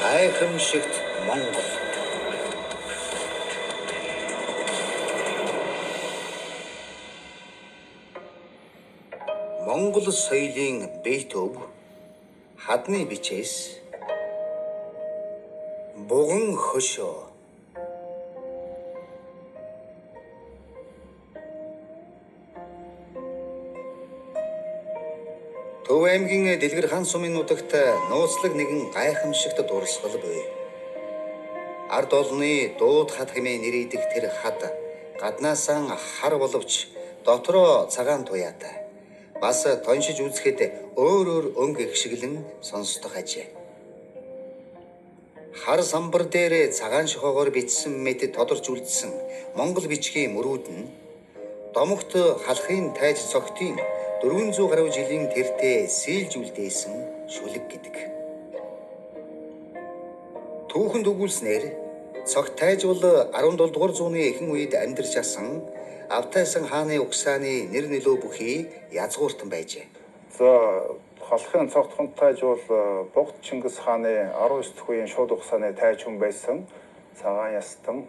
Гайхамшигт Монгол. Монгол соёлын бие төв хадны бичээс буган хөшөө. Төв аймгийн Дэлгэр хаан сумын нутагт нууцлаг нэгэн гайхамшигт дурсгал буй. Ард олны дууд хад хэмээн нэрийдэг тэр хад гаднаасаа хар боловч дотроо цагаан туяатай. Бас тоншиж үзэхэд өөр өнгө ихшиглэн сонсдох ажээ. Хар самбар дээр цагаан шохоогоор бичсэн мэт тодорч үлдсэн Монгол бичгийн мөрүүд нь домогт халахын тайж цогтын 400 гаруй жилийн тэртээ сэлж үлдээсэн шүлэг гэдэг. Түүхэнд өгүүлснээр цогт тайж бол 17 дугаар зууны ихэнх үед амьдарч асан Автайсан хааны угсааны нэр нөлөө бүхий язгууртан байжээ. За халахын цогтхон тайж бол Богд Чингис хааны 19 дэх үеийн шууд угсааны тайж хүн байсан. Цагаан ястан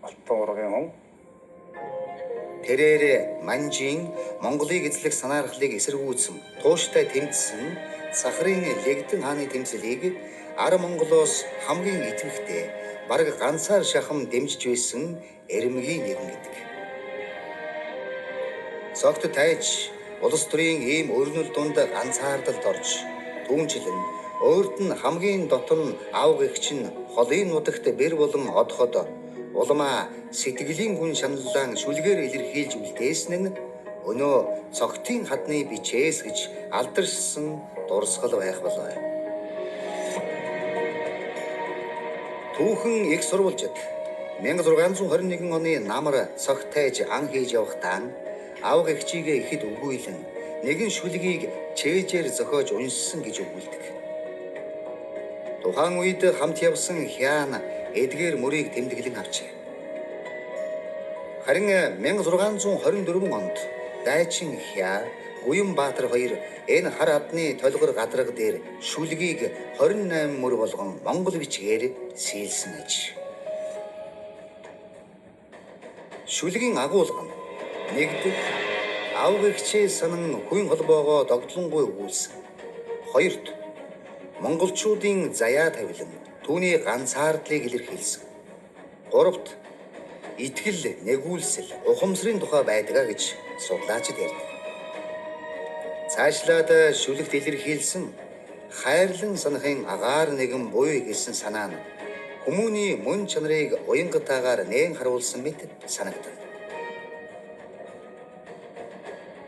алтан ургийн хүн. Тэрээр манжийн Монголыг эзлэх санаархлыг эсэргүүцсэн, тууштай тэмцсэн Сахарын Лэгдэн хааны тэмцлийг Ар Монголоос хамгийн идэвхтэй бараг ганцаар шахам дэмжиж байсан Эрмэгийн нэгэн гэдэг. Цогт тайж улс төрийн ийм өрнөл дунд ганцаардалд орж түүнчлэн өөрт нь хамгийн дотн авг эгч нь холын нутагт бэр болон одоход улмаа сэтгэлийн гүн шаналлаан шүлгээр илэрхийлж үлдээсэн нь өнөө цогтын хадны бичээс гэж алдаршсан дурсгал байх болов. Түүхэн их сурвалжид 1621 оны намар цогт тайж ан хийж явахдаа авг эгчийгээ ихэд өгүүлэн нэгэн шүлгийг чэйжээр зохиож уншсан гэж өгүүлдэг. Тухайн үед хамт явсан Хян эдгээр мөрийг тэмдэглэн авчээ. Харин 1624 онд Дайчин Хя, Гуянбаатар хоёр энэ хар адны толгор гадраг дээр шүлгийг 28 мөр болгон монгол бичгээр сийлсэн аж. Шүлгийн агуулга нь нэгдүгээр авг эгчээ санан хүн холбоогоо догдлонгуй өгүүлсэн. Хоёрт монголчуудын заяа тавилан түүний ганцаардлыг илэрхийлсэн. Гуравт итгэл, нэгүүлсэл, ухамсарын тухай байдгаа гэж судлаачид ярьдаг. Цаашлаад шүлэгт илэрхийлсэн хайрлан санахын агаар нэгэн буй гэсэн санаа нь хүмүүний мөн чанарыг уянгатаагаар нээн харуулсан мэт санагдав.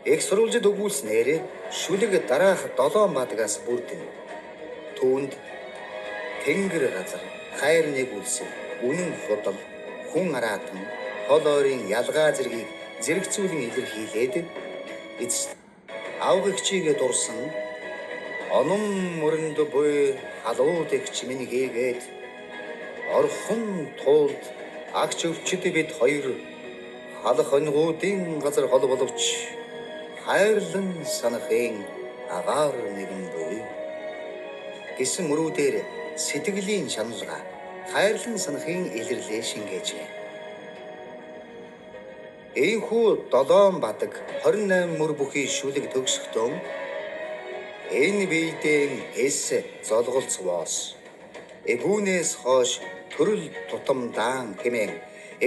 Их сурвалжид өгүүлснээр шүлэг дараах 7 бадгаас бүрдэнэ. Түүнд тэнгэр газар, хайр нэгүүлсэл, үнэн худал, хүн араатан, хол ойрын ялгаа зэргийг зэрэгцүүлэн илэрхийлээд эзэн авг эгчийгээ дурсан онон мөрөнд буй халууд эгч минь хийгээд орхон туулд агч өвчд бид хоёр халах онгуудын газар хол боловч хайрлан санахын агаар нэгэн буй гэсэн мөрүүдээр сэтгэлийн шаналга хайрлан санахын илэрлээ шингээжээ. Ийхүү 7 бадаг 28 мөр бүхий шүлэг төгсөхдөө энэ биедэн эс золголцвоос эгүүнээс хойш төрөл тутамдаан хэмээн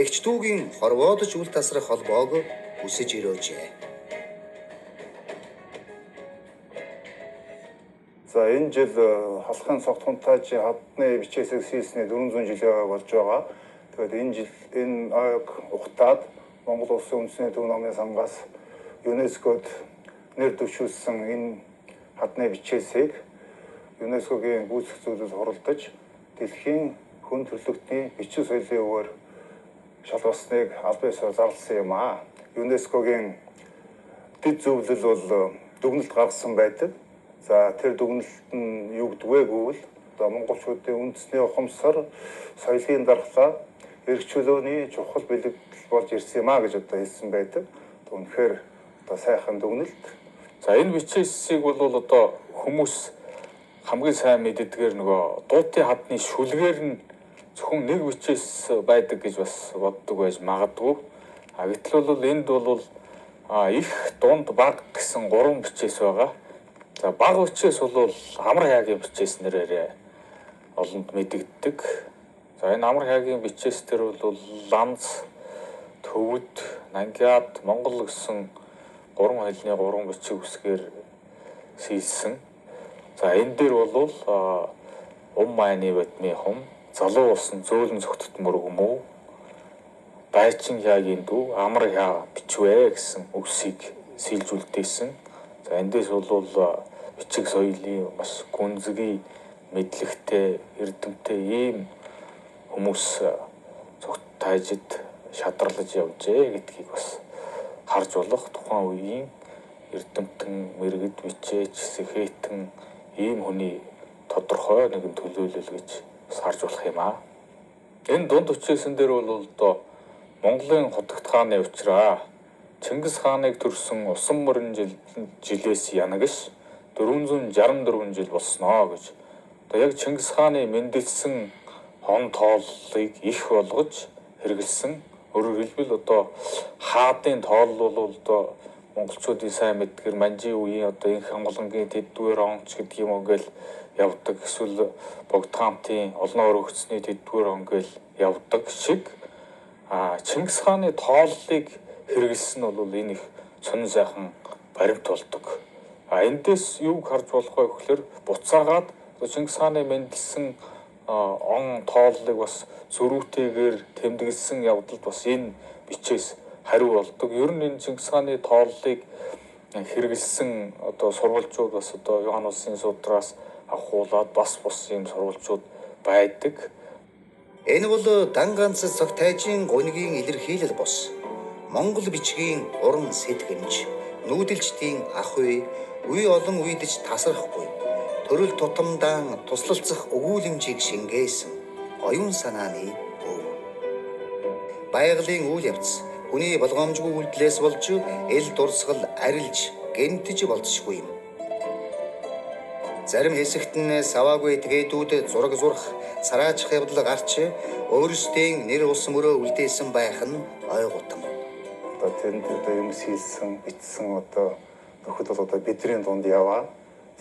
эгч дүүгийн хорвоодж үл тасрах холбоог үсэж ирөөжээ. За энэ жил халахын цогтхон тайж хадны бичээсээ сийлснээр 400 жилээ болж байгаа. Тэгээд энэ жил энэ аяг ухтаад Монгол улсын үндэсний төв намын сангаас ЮНЕСКОд нэр дэвшүүлсэн энэ хадны бичээсийг ЮНЕСКОгийн гүйцэтгэх зүйлд хуралдаж дэлхийн хүн төрөлхтний бичиг соёлын өвөр шалгасныг албан ёсоор зарласан юм аа. ЮНЕСКОгийн дэд зөвлөл бол дүгнэлт гаргасан байдаг. За тэр дүгнэлт нь юу гэдэг вэ гэвэл монголчуудын үндэсний ухамсар, соёлын дархлаа, эрх чөлөөний чухал бэлэгдэл болж ирсэн юм а гэж одоо хэлсэн байдаг. Үнэхээр одоо сайхан дүгнэлт. За энэ бичээсийг бол одоо хүмүүс хамгийн сайн мэддгээр нөгөө дуутын хадны шүлгээр нь зөвхөн нэг бичээс байдаг гэж бас боддог байж магадгүй. Гэтэл бол энд бол их дунд баг гэсэн 3 бичээс байгаа. За баг бичээс бол амар хаягийн бичээс нэрээр олонд мэдэгддэг. За энэ амар хаягийн бичээс төр бол Ланз, Төвөд, Нангиад, Монгол гэсэн 3 хэлний 3 бичиг үсгээр сийсэн. За энэ дээр бол майны бадмын хум, залуу усан зөөлөн зөвхтөд мөргөмөө, байчин хяагийн дүү, амар хяа бичвэ гэсэн үгсийг сэлжүүлдээсэн. За эндээс бол бичиг соёлын маш гүнзгий, мэдлэгтэй, эрдэмтэй ийм хүмүүс зөвхт тайжид шадралж явжээ гэдгийг бас харж болох тухайн үеийн эрдэмтэн, мэрэгд бичээч, сэхэтэн ийм хүний тодорхой нэгэн төлөөлөл гэж харж болох юм аа. Энэ дунд үчээсэн дээр бол одоо Монголын хутагт хааны учраа Чингис хааныг төрсөн усан морин жилээс янагш 464 жил болсноо гэж. Одоо яг Чингис хааны мэндэлсэн хон тооллыг их болгож хэрэгэлсэн. Өөрөөр хэлбэл одоо хаадын тоол бол одоо монголчуудын сайн мэдгээр манжи үеийн одоо инх хангалангийн тэддүгээр онч гэдэг юм уу гээл явдаг. Эсвэл богд хаантын олноо өргөцсөний тэддүгээр он гээл явдаг шиг Чингис хааны тооллыг хэрэгэлсэн нь бол энэ их сонин сайхан баримт болдог. Эндээс юуг харж болох вэ гэхээр буцаагаад Чингис хааны мэндэлсэн он тооллыг бас зөрүүтэйгээр тэмдэглэсэн явдалд бас энэ бичээс хариу болдог. Ер нь энэ Чингис хааны тооллыг хэрэгэлсэн одоо сурвалжууд бас одоо Иохан улсын судраас авахуулаад бас ийм сурвалжууд байдаг. Энэ бол дан ганц цаг тайжийн гунгийн илэрхийлэл бос. Монгол бичгийн уран сэтгэмж, нүүдэлчдийн ах үе, үе олон үедж тасрахгүй. Төрөл тутамдаан туслалцах өгүүлэмжийг шингээсэн оюун санааны өв. Байгалийн үйл явц хүний болгоомжгүй үйлдэлээс болж эл дурсгал арилж гэмтэж болцшгүй юм. Зарим хэсэгт нь саваагүй тэгээдүүд зураг зурх, сараачих явдал гарч өөрсдийн нэр ус мөрөө үлдээсэн байх нь ойгутам. Одоо тэнд юм сэлсэн, бичсэн одоо нөхөд бол одоо бидний дунд яваа.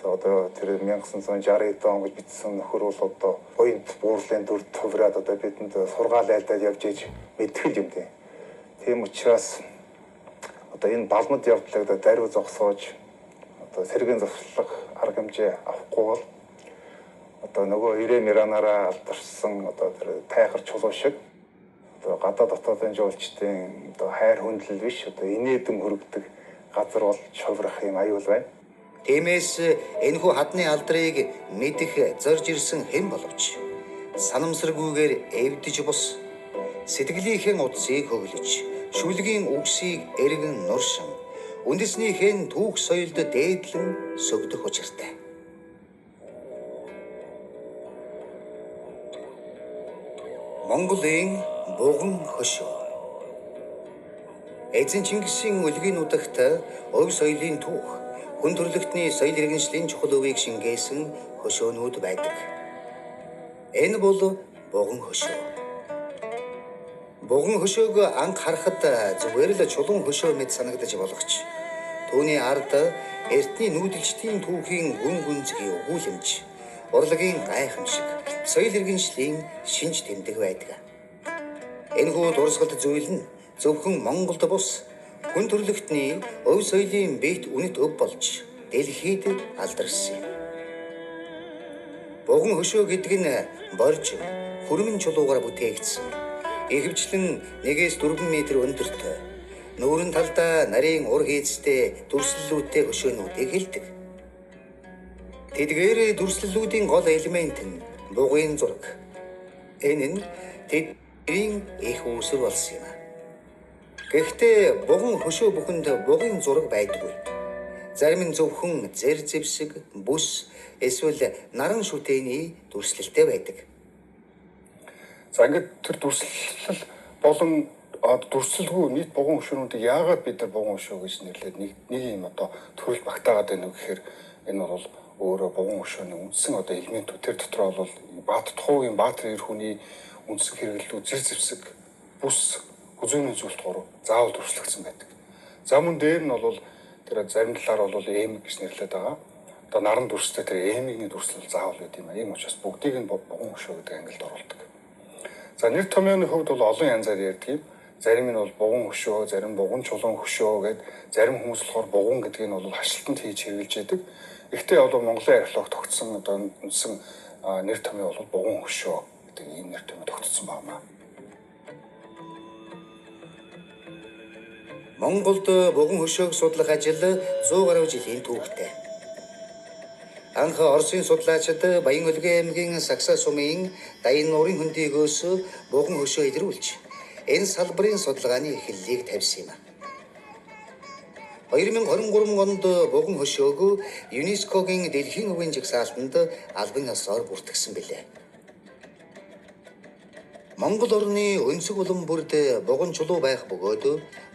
За одоо тэр 1960 он гэж бичсэн нөхөр бол одоо буйд буурлын дүр товраад одоо бидэнд сургаал айлдаад явж иж мэдгэл юм дээ. Тийм учраас одоо энэ балмад явдлыг одоо даруй зогсоож одоо сэргийн зовслох арга хэмжээ авахгүй бол одоо нөгөө ирэм иранаараа алдарсан одоо тэр тайхар чулуу шиг одоо гадаа дотоодын жуулчдын одоо хайр хүндлэл биш одоо инээдэм хөргөдөг газар бол шоврох юм аюул байна. Тиймээс энэхүү хадны алдрыг мэдэх зорж ирсэн хэн боловч санамсаргүйгээр эвдэж бус сэтгэлийнхэн утсыг хөглөж шүлгийн үгсийг эргэн нуршин үндэснийхэн түүх соёлд дээдлэн сөгдөх учиртай. Монголын буган хөшөө. Эзэн Чингисийн үлгийн нутагт өв соёлын түүх, хүн төрөлхтний соёл иргэншлийн чухал өвийг шингээсэн хөшөөнүүд байдаг. Энэ бол буган хөшөө. Буган хөшөөг анх харахад зүгээр л чулуун хөшөө мэт санагдаж болохч түүний ард эртний нүүдэлчдийн түүхийн гүн гүнзгий өгүүлэмж, урлагийн гайхамшиг, соёл иргэншлийн шинж тэмдэг байдаг. Энэхүү дурсгалт зүйл нь зөвхөн Монголд бус хүн төрөлхтний өв соёлын бит үнэт өв болж дэлхийд алдарсан юм. Буган хөшөө гэдэг нь борж хүрмэн чулуугаар бүтээгдсэн. Ихэвчлэн 1-4 м өндөртэй, нүүрэн талдаа нарийн ур хийцтэй дүрслэлүүдтэй хөшөөнүүдийг хэлдэг. Тэдгээр дүрслэлүүдийн гол элемент нь бугын зураг. Энэ нь тэдний их үүсвэр болсон юм. Гэхдээ буган хөшөө бүхэнд бугын зураг байдаггүй. Зарим нь зөвхөн зэр зэвсэг, бүс эсвэл наран шүтээний дүрслэлтэй байдаг. За ингээд тэр дүрслэл болон дүрслэлгүй нийт буган хөшөөнүүдийг яагаад бид нар буган хөшөө гэж нэрлээд нэг юм одоо төрөл багтаагаад байна вэ гэхээр энэ бол өөрөө бугуун хөшөөний үндсэн одоо элементүүд тэр дотор бол тухайн баатар эр хүний үндсэн хэрэглэлүүд зэр зэвсэг бүс хүзүүний зүйлтгуур заавал дүрслэгдсэн байдаг. За мөн дээр нь бол тэр зарим талаар бол эм гэж нэрлэдэг байгаа. Одоо наран дүрстэй тэр эмийн дүрслэл заавал байд юм а. Ийм учраас бүгдийг нь бугуун хөшөө гэдэг ангилд оруулдаг. За нэр томьёоны хувьд бол олон янзаар ярьдаг юм. Зарим нь бол бугуун хөшөө, зарим бугуун чулуун хөшөө гэдэг, зарим хүмүүс болохоор бугуун гэдгийг нь бол хашлтанд хийж хэрэгжилж яадаг. Гэхдээ бол Монголын археолог тогтсон одоо үндсэн нэр томьёо бол бугуун хөшөө гэдэг ийм нэр томьёо тогтсон байна. Монголд бугуун хөшөөг судлах ажил 100 гаруй жилийн түүхтэй. Анх Оросын судлаачид Баян-Өлгий аймгийн Сакса сумын Даян нуурын хөндийгөөс бугуун хөшөө илрүүлж энэ салбарын судалгааны эхлэлийг тавьсан юм. 2023 онд бугуун хөшөөг ЮНЕСКОгийн дэлхийн өвийн жагсаалтанд албан ёсоор бүртгэсэн билээ. Монгол орны өнцөг улам бүрд бугуун чулуу байх бөгөөд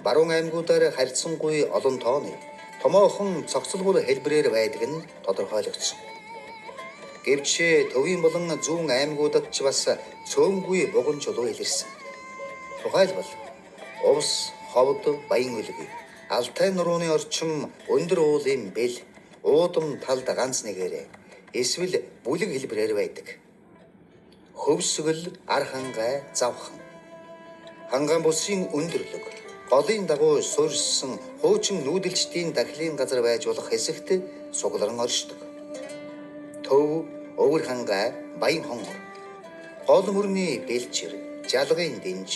баруун аймагуудаар харьцангуй олон тооны томоохон цогцлбор хэлбэрээр байдаг нь тодорхойлогдсон. Гэвч төвийн болон зүүн аймагуудад ч бас цөөнгүй бугуун чулуу илэрсэн. Тухайлбал Увс, Ховд, Баян-Өлгий, Алтай нурууны орчим өндөр уулын бэл, уудам талд ганц нэгээрээ эсвэл бүлэг хэлбэрээр байдаг. Хөвсгөл, ар хангай, завхан. Хангаан бусын өндөрлөг, голын дагуу суурьшсан хуучин нүүдэлчдийн дахлын газар байж болох хэсэгт сугларан оршдог. Төв, өвөр хангай, баян хонгор. Гол мөрний бэлчир, жалгын дэнж,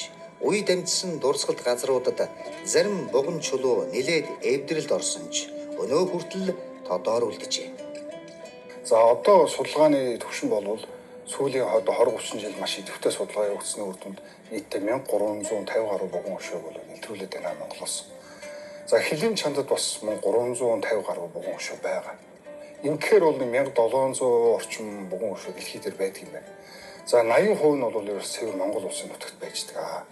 үе дамжсан дурсгалт газруудад зарим бугуун чулуу нэлээд эвдрэлд орсон ч өнөө хүртэл тодоор үлджээ. За одоо судалгааны түвшин бол сүүлийн 20-30 жил маш идэвхтэй судалгаа явуулсны үр дүнд нийтдээ 1350 гаруй бугуун хөшөөг бол илрүүлээд байна Монголоос. За хэлийн чандад бас 350 гаруй бугуун хөшөө байгаа. Ингэхээр бол 1700 орчим бугуун хөшөө дэлхий дээр байдаг юм байна. За 80% нь бол ерөөс цэвэр Монгол улсын нутагт байждаг.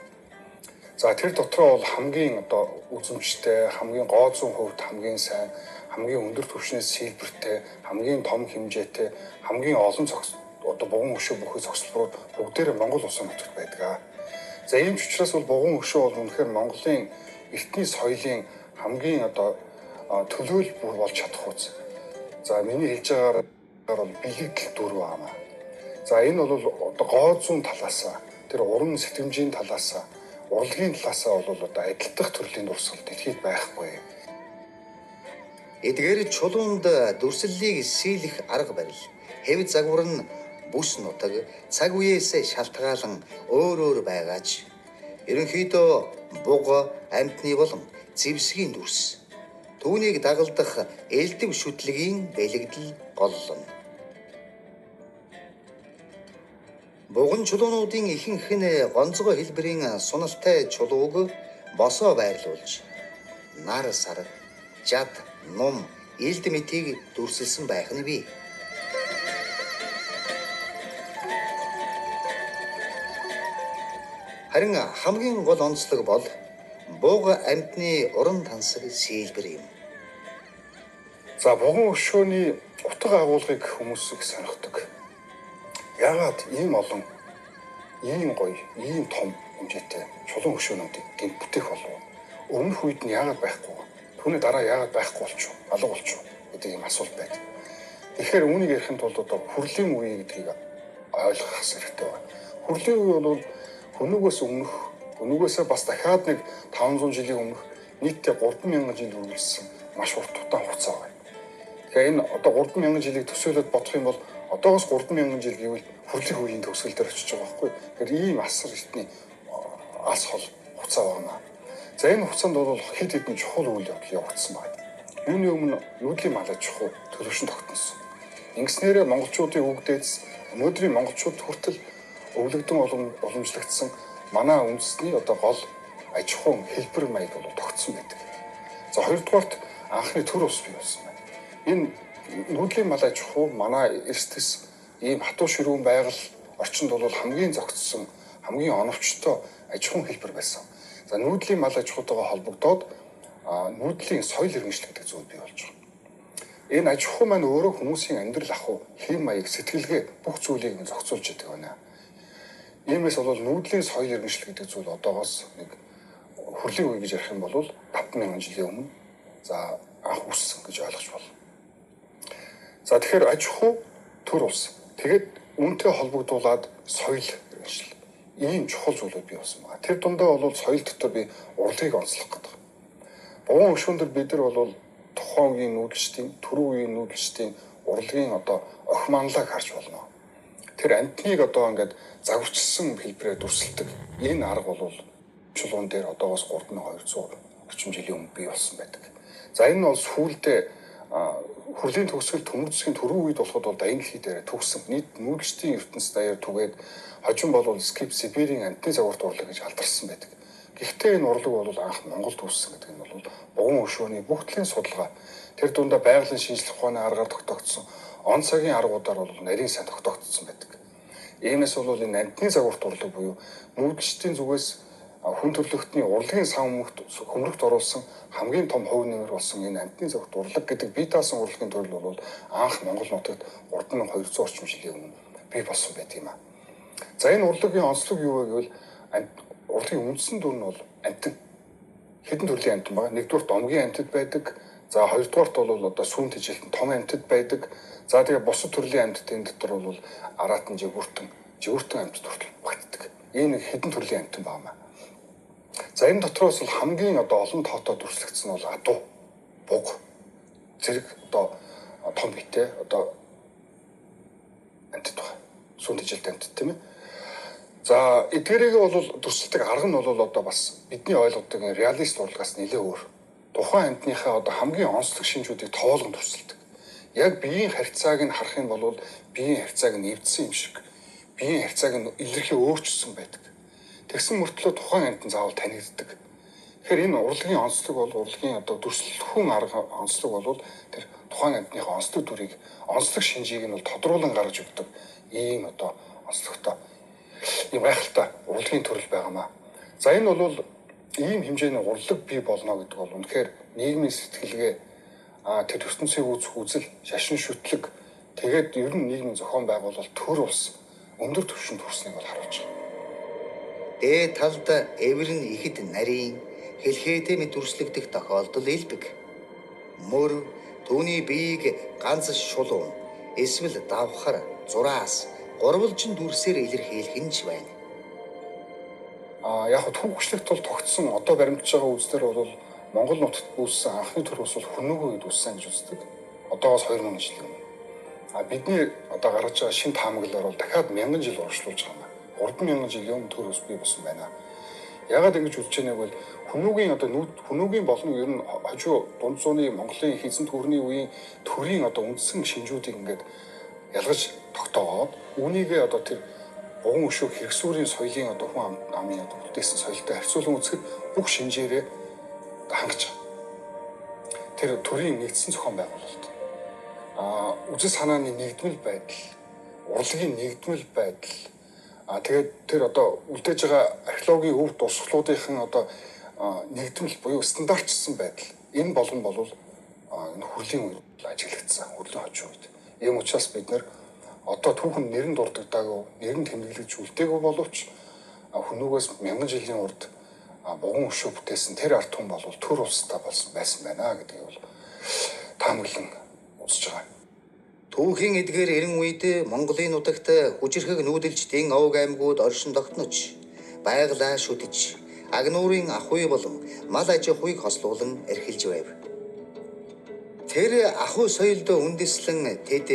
За тэр дотроо бол хамгийн одоо үзэмжтэй, хамгийн гоо зүүн хувьд хамгийн сайн, хамгийн өндөр түвшнээс сэлбэртэй, хамгийн том хэмжээтэй, хамгийн олон одоо бугуун хөшөө бүхий зогсолборууд бүгдээрээ Монгол улсын нутагт байдаг. За ийм ч учраас бол бугуун хөшөө бол үнэхээр Монголын эртний соёлын хамгийн одоо төлөөлөл болж чадах үз. За миний хэлж байгаагаар бол бэлэгдэл дүр байна. За энэ бол одоо гоо зүүн талаас тэр уран сэтгэмжийн талаас урлагийн талаасаа бол одоо адилдах төрлийн дурсгал дэлхийд байхгүй. Эдгээр чулуунд дүрслэлийг сийлэх арга барил, хэв загвар нь бүс нутаг, цаг үеэс шалтгаалan өөр байгаач ерөнхийдөө буг, амьтны болон зэвсгийн дүрс. Түүнийг дагалдах элдэв шүтлэгийн бэлэгдэл голлоно. Бугуун чулуунуудын ихэнх нь гонцгой хэлбэрийн суналтай чулууг босоо байрлуулж, нар сар, жад, нум, элд мэтийг дүрсэлсэн байх нь бий. Харин хамгийн гол онцлог бол буг амьтны уран тансаг сэлбэр юм. За бугуун хөшөөний утга агуулгыг хүмүүс их сонирхдог. Яагаад ийм олон, ийм гоё, ийм том хэмжээтэй чулуун хөшөөнүүдийг гинт бүтээх болов? Өмнөх үед нь яагаад байхгүй? Түүний дараа яагаад байхгүй болчих вэ? Алга болчих вэ? гэдэг ийм асуулт байдаг. Тэгэхээр үүнийг ярихын тулд одоо хүрлийн үе гэдгийг ойлгох хэрэгтэй байна. Хүрлийн үе бол Хөнөөгөөс өмнөх, хөнөөгөөсөө бас дахиад нэг 500 жилийн өмнөх нийтдээ 3000 жил үргэлжсэн маш урт удаан хугацаа байна. Тэгэхээр энэ одоо 3000 жилийг төсөөлөд бодох юм бол одоогоос 3000 жил гэвэл хүрлэх үеийн төгсгөл дээр очиж байгаа байхгүй. Тэгэхээр ийм асар эртний алс хол хугацаа байна. За энэ хугацаанд бол хэд хэдэн чухал үйл явдал явагдсан байна. Юуны өмнө нүүдлийн мал аж ахуй төлөвшин тогтносон. Ингэснээрээ монголчуудын үгдээс өнөөдрийн монголчууд хүртэл өвлөгдөн уламжлагдсан манай үндэсний одоо гол аж ахуйн хэлбэр маяг бол тогтсон байдаг. За хоёрдугаарт анхны төр ус бий болсон байна. Энэ нүүдлийн мал аж ахуй манай эрсдэс ийм хатуу ширүүн байгаль орчинд бол хамгийн зохицсон, хамгийн оновчтой аж ахуйн хэлбэр байсан. За нүүдлийн мал аж ахуйтайгаа холбогдоод нүүдлийн соёл иргэншил гэдэг зүйл бий болж байгаа. Энэ аж ахуй маань өөрөө хүмүүсийн амьдрал ахуй, хэм маяг, сэтгэлгээ бүх зүйлийг зохицуулж яадаг байна. Иймээс бол нүүдлийн соёл иргэншил гэдэг зүйл одоогоос нэг хүрлийн үе гэж ярих юм бол 50,000 жилийн өмнө за анх үүссэн гэж ойлгож байна. За тэгэхээр аж ахуй төр улс. Тэгээд үүнтэй холбогдуулаад соёл иргэншил. Ийм чухал зүйлүүд бий болсон байна. Тэр дундаа бол соёл дотор би урлагийг онцлох гэдэг. Богино өшөөндөр бид нар бол тухайн үеийн нүүдэлчдийн, түрүү үеийн нүүдэлчдийн урлагийн одоо охиманлаг харж болно. Тэр амтныг одоо ингээд загварчилсан хэлбэрээр дүрсэлдэг. Энэ арга бол чулуун дээр одоогоос 3200 орчим жилийн өмнө бий болсон байдаг. За энэ нь бол сүүлдээ хүрлийн төгсгөл төмөр засгийн түрүү үед болоход бол англи дээр төгссөн нийт нүүдэлчдийн ертөнц даяар түгээд хожим бол Скип Сибирийн амтны загварт урлаг гэж алдарсан байдаг. Гэхдээ энэ урлаг бол анх Монголд үүссэн гэдэг нь бол богино өшөөний бүгдлийн судалгаа. Тэр дундаа байгалийн шинжлэх ухааны аргаар тогтоогдсон он цагийн аргуудаар бол нарийн сайн тогтоогдсон байдаг. Иймээс бол энэ амтны загварт урлаг буюу нүүдэлчдийн зүгээс хүн төрөлхтний урлагийн сан хөмрөгт оруулсан хамгийн том хувь нэмэр болсон энэ амтны загварт урлаг гэдэг бие даасан урлагийн төрөл бол анх Монгол нутагт 3200 орчим жилийн өмнө бий болсон байдаг юм аа. За энэ урлагийн онцлог юу вэ гэвэл урлагийн үндсэн дүр нь бол амтан. Хэдэн төрлийн амтан байгаа. Нэгдүгürt омгийн амтад байдаг. За хоёрдугаарт бол одоо сүүн тэжээлтэн том амтад байдаг. За тэгээ бусад төрлийн амтдын дотор бол араатан жигүүртэн амтд хүртэл багтдаг. Энэ хэдэн төрлийн амтан байна. За энэ дотроос бол хамгийн одоо олон тоотой дүрслэгдсэн бол адуу, буг, зэрэг одоо том битэй одоо амтд байна. Сүүн тэжээлтэн амтд тийм ээ. За эдгээрийг бол дүрсэлдэг арга нь бол одоо бас бидний ойлгодог реалист урлагаас нэлээд өөр. Тухайн амтныхаа одоо хамгийн онцлог шинжүүдийг тоолгон дүрсэлдэг. Яг биеийн харьцааг нь харах юм бол биеийн харьцааг нь эвдсэн юм шиг. Биеийн харьцааг нь илэрхий өөрчилсөн байдаг. Тэгсэн мөртлөө тухайн амт нь заавал танигддаг. Тэгэхээр энэ урлагийн онцлог бол урлагийн одоо дүрслэхүүн арга онцлог бол тэр тухайн амтныхаа онцлог дүрийг онцлог шинжийг нь бол тодруулан гаргаж өгдөг. Ийм одоо онцлогтой ийм гайхалтай урлагийн төрөл байгаамаа. За энэ бол ийм хэмжээний урлаг бий болно гэдэг бол үнэхээр нийгмийн сэтгэлгээ тэр ертөнцийг үүсэх үзэл, шашин шүтлэг тэгээд ер нь нийгмийн зохион байгуулалт төр улс өндөр түвшинд хүрснийг бол харуулж байна. Дээд талд эврэн ихэд нарийн хэлхээтэй мэд дүрслэгдэх тохиолдол илбэг. Мөр түүний биеийг ганц шулуун эсвэл давхар зураас гурвалжин дүрсээр илэрхийлэх нь ч байна. Яг түүхчлэгт бол тогтсон одоо баримтж байгаа үзлэр бол Монгол нутагт үүссэн анхны төр ус бол хүннүгөө үед үүссэн гэж үздэг. Одоогоос 2000 жилийн өмнө. Бидний одоо гаргаж байгаа шинэ таамаглалаар бол дахиад 1000 жил урагшлуулж байгаа юм. 3000 жилийн өмнө төр ус бий болсон байна. Яагаад ингэж үзэж байгааг бол хүннүгийн одоо хүннүгийн болон ер нь хажуу дунд зууны Монголын хэзэн төрний үеийн төрийн одоо үндсэн шинжүүдийг ингээд ялгаж тогтоогоод үүнийгээ одоо тэр богино өшөө хэрэгсүүрийн соёлын одоо хүн амын одоо бүтээсэн соёлтой харьцуулан үзэхэд бүх шинжээрээ хангаж байгаа. Тэр төрийн нэгдсэн зохион байгуулалт. Үзэл санааны нэгдмэл байдал, урлагийн нэгдмэл байдал. Тэгээд тэр одоо үлдээж байгаа археологийн өв дурсгалуудынхан одоо нэгдмэл буюу стандартчсан байдал. Энэ болгон бол энэ хүрлийн үед ажиглагдсан. Хүрлийн хожим үед. Ийм учраас бид нэр одоо түүхэн нэрэн дурддагаагүй, нэрэн тэмдэглэж үлдээгүй боловч хүннүгээс 1000 жилийн урд богино өшөө бүтээсэн тэр арт хүн бол төр улстай болсон байсан байна гэдгийг бол таамаглан үзэж байгаа. Түүхийн эдгээр эрен үед Монголын нутагт хүчирхэг нүүдэлчдийн овг аймагуд оршин тогтнож, байгалаа шүтэж, агнуурын ахуй болон мал аж ахуйг хослуулан эрхэлж байв. Тэр ахуй соёлд үндэслэн тэд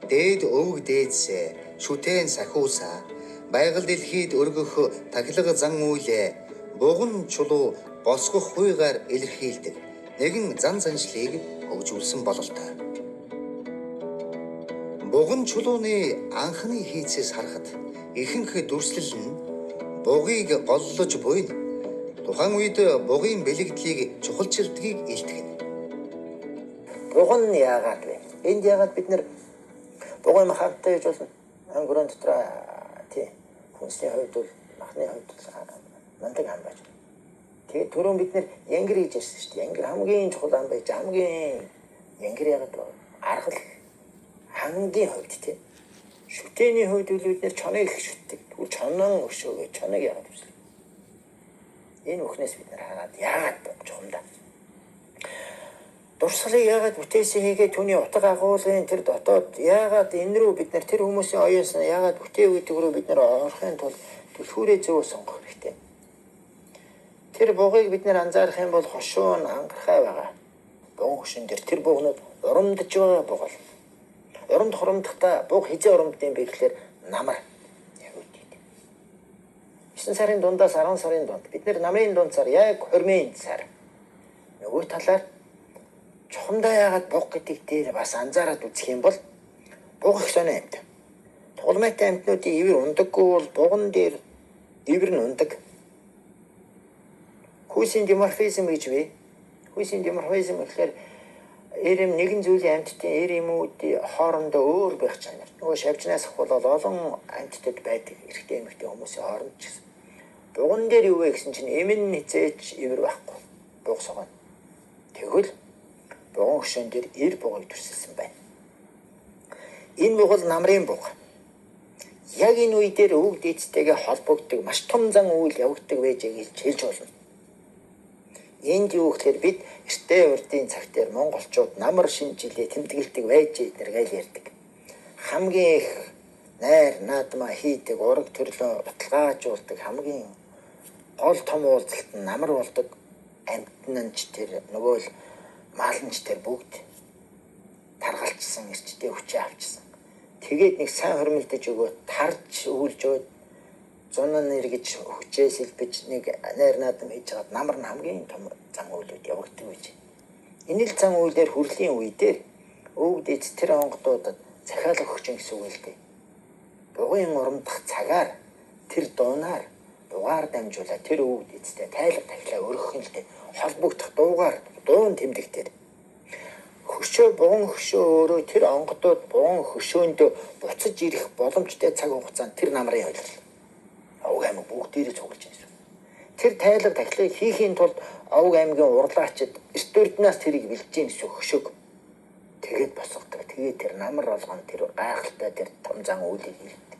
дээд өвөг дээдсээ, шүтэн сахиусаа, байгаль дэлхийд өргөх тахилга зан үйлээ, буган чулуу босгох хуйгаар илэрхийлдэг нэгэн зан заншлыг хөгжүүлсэн бололтой. Буган чулууны анхны хийцээс харахад ихэнх дүрслэл нь бугыг голлож буйна. Тухайн үед бугын бэлэгдлийг чухалчилдгийг илтгэнэ. Буган яагаад вэ? Энд яагаад бид нэр буган махтай гэж болно. Ангурын дотор тий хүнсний хувьд бол махны хувьд мандаг ам байж. Тэгээд түрүүн бид нэр янгир гэж ярьсан шүү дээ. Янгир хамгийн чухал ам байж хамгийн янгир яагаад вэ? арга л хамгийн хувьд тийм. Шүтээний хувьд бид нэр чоныг их шүтдэг. Тэгвэл чонон өшөөгөө чоныг яагаад үсэ? Энэ өхнөөс бид нар хараад яагаад чухамдаа. Дурсгалыг яагаад бүтээсэн хийгээ түүний утга агуулгын тэр дотоод яагаад энэ рүү бид нар тэр хүмүүсийн оюунс яагаад бүтээг гэдэг рүү бид нар орохын тулд түлхүүрээ зөв сонгох хэрэгтэй. Тэр бугыг бид нар анзаарах юм бол хошуу нь ангархай байгаа. Буг хөшин дээр тэр бугнууд урамдж байгаа бугал. Урамд хоромдохдоо буг хизээ урамдсан бэ гэхээр намар яг үгүй. 9 сарын дундаас 10 сарын дунд бид нар намрын дунд сар яг 20-ын сар. Нөгөө талаар чухамдаа яагаад буг гэдэг дээр бас анзаараад үзэх юм бол буг их сонио амт. Тулмайтай амтнуудын ивэр ундаггүй бол буган дээр ивэр нь ундаг. Хүйсийн диморфизм гэж бий. Хүйсийн диморфизм гэхээр эрэм нэгэн зүйлийн амьтдын эремүүдийн хоорондоо өөр байх чанар. Нөгөө шавжнаас ахвал олон амьтдад байдаг эрэгтэй эмэгтэй хүмүүсийн хооронд ч гэсэн. Буган дээр юу вэ гэсэн чинь эмэн нэцээж ивэр байхгүй. Буг согоно. Тэгвэл буган хөшөөн дээр эр бугыг төрсөлсөн байна. Энэ буг бол намрын буг. Яг энэ үе дээр өвөг дээдстэйгээ холбогддог маш том зан үйл явагддаг байж гэж хэлж болно. Энд юу гэхээр бид эртний урдын цаг дээр монголчууд намар шинэ жилээ тэмдэглэдэг байж эднэр гээл ярьдаг. Хамгийн их найр наадмаа хийдэг, ураг төрлөө баталгаажуулдаг хамгийн гол том уулзалт нь намар болдог. Амтнанч тэр нөгөө л мааланч тэр бүгд таргалцсан эрчтэй хүчээ авчсан. Тэгээд нэг сайн хормилдож өгөө тарж үүлж өгөөд зунан нэр гэж хүчээ сэлбэж нэг найр наадам хийж хагаад намар нь хамгийн том зан үйлүүд явагддаг байж. Энэ л зан үйлээр хүрлийн үе дээр өвөг дээдс тэр онгодуудад захиалга өгч гэсэн үг л дээ. Бугын урамдах цагаар тэр дуунаар дугаар дамжуулаад тэр өвөг дээдстэй тайлбар тахилаа өргөх юм л дээ. Холбогдох дуугаар дуун тэмдэгтэр. Хөшөө буган хөшөө өөрөө тэр онгодууд буган хөшөөндөө буцаж ирэх боломжтой цаг хугацаанд тэр намрын ойлголт. Овг аймаг бүгдээрээ цуглаж байсан. Тэр тайлбар тахилыг хийхийн тулд Овг аймгийн урлаачид эрт урднаас тэрийг бэлж гин гэсэн хөшөөг. Тэгээд босгодог. Тэгээд тэр намар олгон тэр гайхалтай тэр том зан үйлийг хийлдэг.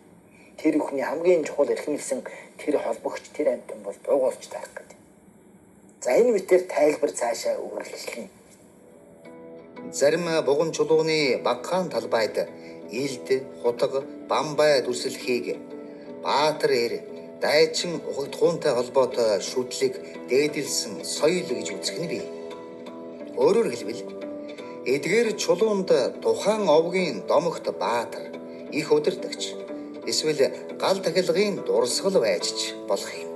Тэр бүхний хамгийн чухал эрхэмлсэн тэр холбогч тэр амтан бол буг болж тарах гэдэг. За энэ мэтэр тайлбар цаашаа үргэлжлэнэ. Зарим буган чулууны багахан талбайд илд, хутга, бамбай дүрслэхийг баатар эр, дайчин угтгуунтай холбоотой шүтлэг дээдэлсэн соёл гэж үзэх нь бий. Өөрөөр хэлбэл эдгээр чулуунд тухайн овгийн домогт баатар, их удирдагч, эсвэл гал тахилгын дурсгал байж болох юм.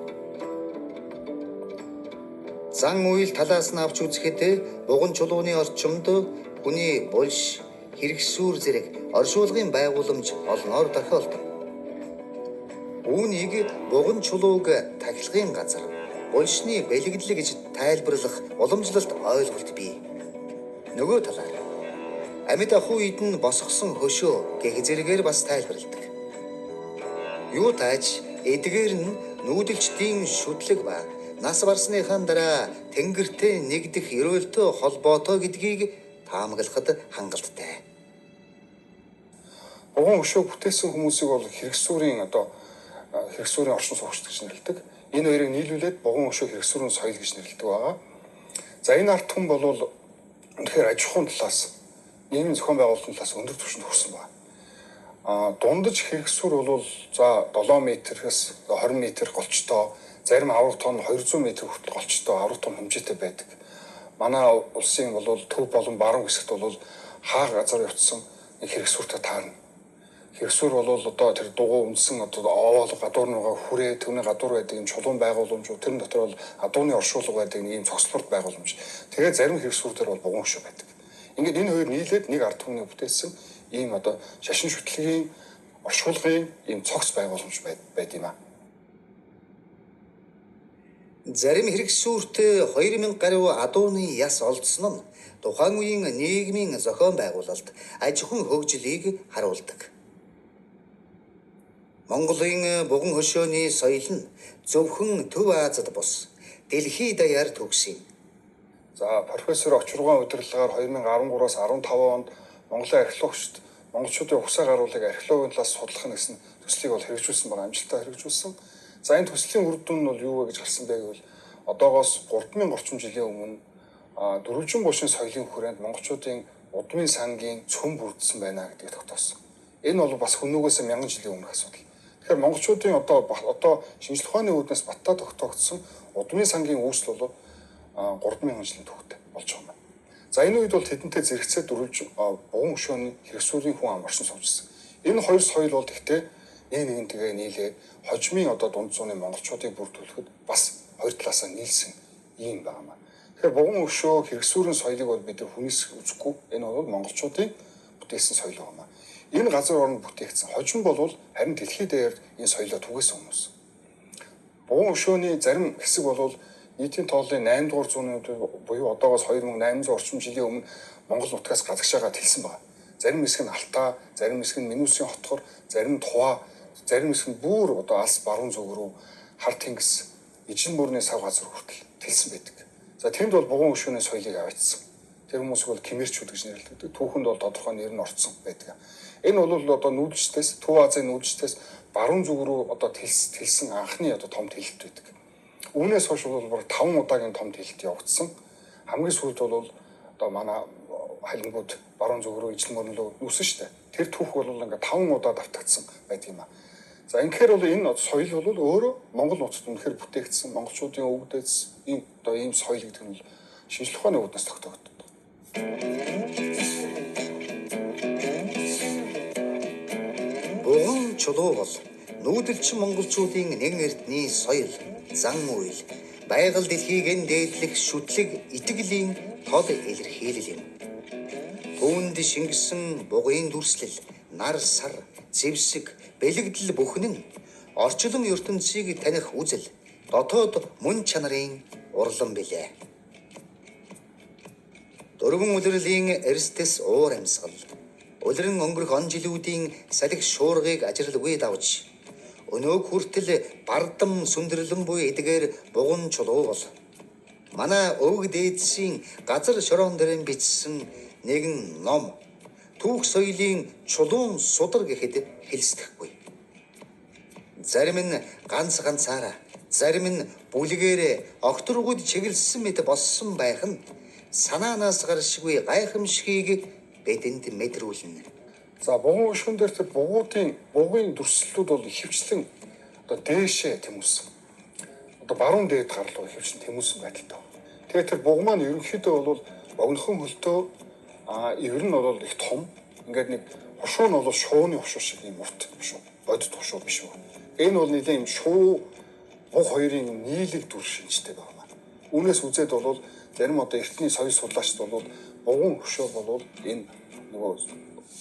Зан үйл талаас нь авч үзэхэд буган чулууны орчимд хүний булш, хэрэгсүүр зэрэг оршуулгын байгууламж олноор тохиолдог. Үүнийг буган чулууг тахилгын газар, булшны бэлгэдлэг гэж тайлбарлах уламжлалт ойлголт бий. Нөгөө талаар амьд ах үед нь босгосон хөшөө гэх зэрэгээр бас тайлбарладаг. Юу тааж эдгээр нь нүүдэлчдийн шүтлэг ба нас барсныхаа дараа тэнгэртэй нэгдэх ерөөлтөө холбоотой гэдгийг таамаглахад хангалттай. Буган хөшөөг бүтээсэн хүмүүсийг бол хэрэгсүүрийн хэрэгсүүрийн оршин суугч гэж нэрлэдэг. Энэ хоёрыг нийлүүлээд буган хөшөө хэрэгсүүрийн соёл гэж нэрлэдэг байгаа. За энэ ард түмэн бол үнэхээр аж ахуйн талаас, нийгмийн зохион байгуулалтын талаас өндөр түвшинд хүрсэн байна. Дундаж хэрэгсүүр бол за 7 м-ээс 20 м голчтой, зарим авраг тонн 200 м хүртэл голчтой авраг том хэмжээтэй байдаг. Манай улсын бол төв болон баруун хэсэгт бол хаа газар явцсан хэрэгсүүртэй таарна. Хэрэгсүүр бол одоо тэр дугуй үндсэн одоо овоол гадуурныгаа хүрээ төвний гадуур байдаг юм чулуун байгууламж, тэрэн дотор бол адууны оршуулга байдаг нэг юм цогцлборд байгууламж. Тэгээд зарим хэрэгсүүр дээр бол буган хөшөө байдаг. Ингээд энэ хоёр нийлээд нэг ард түмний бүтээсэн ийм одоо шашин шүтлэгийн оршуулгын ийм цогц байгууламж байд юм аа. Зарим хэрэгсүүрт 2000 гаруй адууны яс олдсон нь тухайн үеийн нийгмийн зохион байгуулалт, аж ахуйн хөгжлийг харуулдаг. Монголын буган хөшөөний соёл нь зөвхөн Төв Азад бус дэлхий даяар төгс юм. За профессор Очиргон удирдлагаар 2013-аас 15 онд Монголын археологчид монголчуудын угсаа гаруулыг археологийн талаас судлах нь гэсэн төслийг бол хэрэгжүүлсэн байгаа, амжилттай хэрэгжүүлсэн. За энэ төслийн үр дүн нь бол юу вэ гэж харсан бэ гэвэл одоогоос 3000 орчим жилийн өмнө дөрвөлжин бушин соёлын хүрээнд монголчуудын удмын сангийн цөм бүрдсэн байна гэдгийг тогтоосон. Энэ бол бас хүнүүгээс 1000 жилийн өмнөх асуудал. Тэгэхээр монголчуудын одоо шинжлэх ухааны үүднээс баттай тогтоогдсон удмын сангийн үүсэл бол 3000 жилийн түүхтэй болж байгаа юм. За энэ үед бол тэдэнтэй зэрэгцээ бугун өшөөний хэрэгсүүрийн хүн ам оршин суужсэн. Энэ хоёр соёл бол гэхдээ нэгнтэйгээ нийлээд хожмын одоо дунд зууны монголчуудыг бүр төлөхөд бас хоёр талаасаа нийлсэн юм байна. Тэгэхээр бугун өшөө хэрэгсүүрийн соёлыг бол бид хүнээс үзэхгүй. Энэ бол монголчуудын бүтээсэн соёл байна. Энэ газар орнд бүтээгдсэн хожим бол харин дэлхийд даяар энэ соёлоо түгээсэн хүмүүс. Бугун өшөөний зарим хэсэг бол нийтийн тооллын 8 дугаар зууны буюу одоогоос 2800 орчим жилийн өмнө Монгол нутгаас гадагшаагаа тэлсэн байна. Зарим хэсэг нь Алтай, зарим хэсэг нь Минүсийн хотгор, зарим нь Туваа, зарим хэсэг нь бүр одоо алс баруун зүг рүү хар тэнгис, Ижин мөрний сав газар хүртэл тэлсэн байдаг. За тэнд бол бугун өшөөний соёлыг аваачсан. Тэр хүмүүсийг бол кимэрчүүд гэж нэрлэдэг. Түүхэнд бол тодорхой нэр нь орцсон байдаг. Энэ бол одоо нүүдэлчдээс Төв Азийн нүүдэлчдээс баруун зүг рүү одоо тэлсэн анхны одоо том тэлэлт байдаг. Үүнээс хойш бол бүр 5 удаагийн том тэлэлт явагдсан. Хамгийн сүүлд бол одоо манай халингууд баруун зүг рүү ижил мөрнөлөө нүүсэн шүү дээ. Тэр түүх бол ингээд 5 удаа давтагдсан байдаг юм аа. За инхээр бол энэ соёл бол өөрөө Монгол нутагт үнэхээр бүтээгдсэн монголчуудын өвгдөөс ийм соёл гэдэг нь шинжлэх ухааны үүднээс тогтоогддог. Бугун чулуу бол нүүдэлчин монголчуудын нэгэн эрдний соёл, зан үйл, байгаль дэлхийг дээдлэх шүтлэг итгэлийн тод илэрхийлэл юм. Түүнд шингэсэн бугын дүрслэл, нар сар, зэвсэг, бэлэгдэл бүхэн нь орчлон ертөнцийг таних үзэл, дотоод мөн чанарын урлан билээ. Дөрвөн улирлын эрсдэс уур амьсгал, улиран өнгөрөх он жилүүдийн салхи шуургыг ажирлгүй давж, өнөөг хүртэл бардам сүндэрлэн буй эдгээр бугун чулуу бол манай өвөг дээдсийн газар шороон дээрэн бичсэн нэгэн ном түүх соёлын чулуун судар гэхэд хэлсдэхгүй. Зарим нь ганцаараа, зарим нь бүлгээр огторгууд чиглэсэн мэт болсон байх нь санаанаас гаршгүй гайхамшигыг бидэнд мэдрүүлнэ. За бугун өшгөн дээр тэр бугын дүрслэлүүд бол ихэвчлэн одоо дээшээ тэмүүлсэн. Одоо баруун дээд гарлуу ихэвчлэн тэмүүлсэн байдалтай. Тэгээд тэр буг маань ерөнхийдөө бол богинохон хөлтөө эвэр нь бол их том. Ингээд нэг хушуу нь бол шууны хушуу шиг юм урт хушуу. Бодит хушуу биш үү. Энэ бол нэлээд юм шуу буг хоёрын нийлэг дүр шинжтэй байна. Үүнээс үзээд бол зарим одоо эртний соёл судлаачид бол бугун хушуу бол энэ нөгөө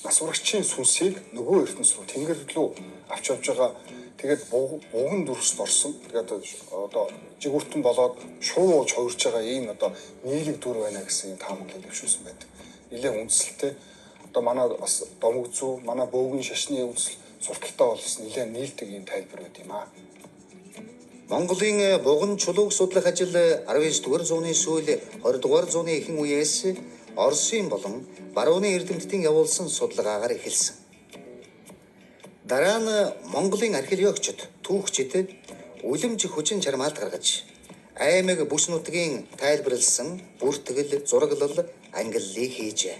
нас урагчийн сүнсийг нөгөө ертөнц рүү тэнгэр рүү авч явж байгаа. Тэгээд бугун дүрст орсон. Тэгээд одоо жигүүртэн болоод шууж хувирж байгаа ийм одоо нийлэг дүр байна гэсэн таамаг хэлвшүүлсэн байдаг. Нилээн үндсэлтэй. Одоо манай бас домог зүү, манай бөөгийн шашны үндсэл сурталтаа болсон нилээн нийлдэг ийм тайлбар байт юм аа. Монголын бугун чулууг судлах ажил 19 дугаар зууны сүүл 20 дугаар зууны ихэнх үеэс Оросын болон барууны эрдэмтдийн явуулсан судалгаагаар эхэлсэн. Дараа нь Монголын археологчид, түүхчид үлэмж хүчин чармаалт гаргаж, аймаг бүс нутгийн тайлбарлсан бүртгэл, зураглал, ангиллыг хийжээ.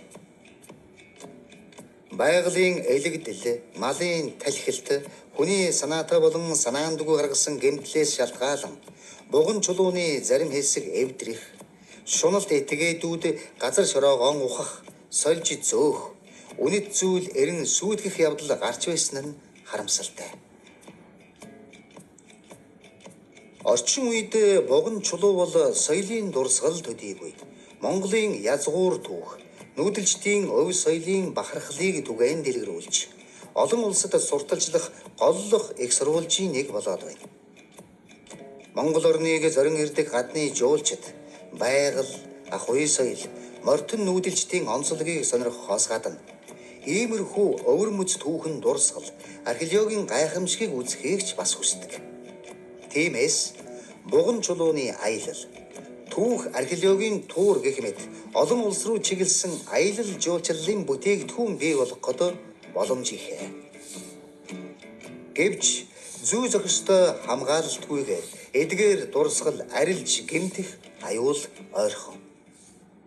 Байгалийн элэгдэл, малын талхилт, хүний санаатай болон санаандгүй гаргасан гэмтлээс шалтгаалan бугун чулууны зарим хэсэг эвдрэх, шуналт этгээдүүд газар шороогоон ухах, сольж зөөх, үнэт зүйл эрен сүйтгэх явдал гарч байсан нь харамсалтай. Орчин үед бугун чулуу бол соёлын дурсгал төдийгүй Монголын язгуур түүх, нүүдэлчдийн өв соёлын бахархлыг түгээн дэлгэрүүлж, олон улсад сурталчлах голлох их сурвалжийн нэг болоод байна. Монгол орныг зорин ирдэг гадны жуулчид байгаль, ах уй соёл, морьтон нүүдэлчдийн онцлогийг сонирхохоос гадна иймэрхүү өвөр мөц түүхэн дурсгал, археологийн гайхамшигыг үзэхийг ч бас хүсдэг. Тиймээс бугун чулууны аялал, Түүх археологийн туур гэх мэт олон улс руу чиглэсэн аялал жуулчлалын бүтээгдэхүүн бий болгоход боломж ихэ. Гэвч зүй зохистой хамгаалалтгүйгээр эдгээр дурсгал арилж гэмтэх аюул ойрхон.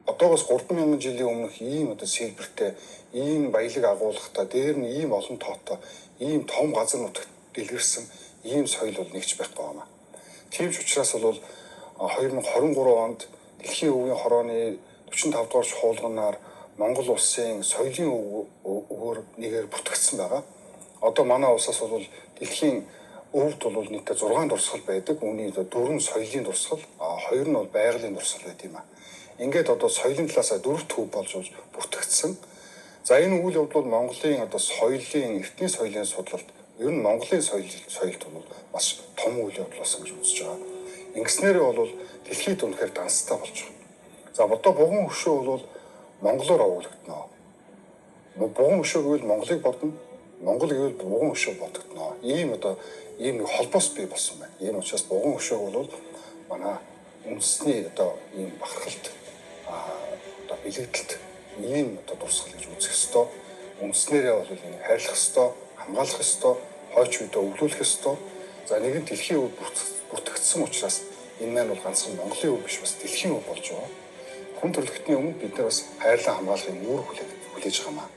Одоогоос 3000 жилийн өмнөх ийм одоо сэлбэртэй ийм баялаг агуулгатай дээр нь ийм олон тоотой ийм том газар нутагт дэлгэрсэн ийм соёл бол нэгч байхгүй байна. Тийм ч учраас бол 2023 онд дэлхийн өвгийн хорооны 45 дугаар чуулганаар Монгол улсын соёлын өвөр нэгээр бүртгэгдсэн байгаа. Одоо манай улсаас бол дэлхийн өвд бол нийтдээ 6 дурсгал байдаг. Үүний 4 нь соёлын дурсгал, 2 нь бол байгалийн дурсгал байт юм а. Ингээд одоо соёлын талаас 4 төв болж бүртгэгдсэн. За энэ үйл явдал бол Монголын одоо соёлын, эртний соёлын судлалд ер нь Монголын соёлд бол маш том үйл явдал болсон гэж үзэж байгаа. Ингэснээрээ бол дэлхийд үнэхээр данстай болж байгаа. За одоо бугун хөшөө бол монголоор овоглогдно. Бугун хөшөө гэвэл Монголыг бодно. Монгол гэвэл бугун хөшөө бодогдно. Ийм одоо ийм нэг холбоос бий болсон байна. Ийм учраас бугун хөшөө бол манай үндэсний одоо ийм бахархалт одоо бэлэгдэлт ийм одоо дурсгал гэж үзэх ёстой. Үндэснэрээ бол энэ хайрлах ёстой, хамгаалах ёстой, хойч үедээ өвлүүлэх ёстой. За нэгэн дэлхийн өв бүртгэгдсэн учраас энэ маань бол ганцхан Монголын өв биш бас дэлхийн өв болж байгаа. Хүн төрөлхтний өмнө бид нар бас хайрлан хамгаалахын үүрэг хүлээж байгаа маа.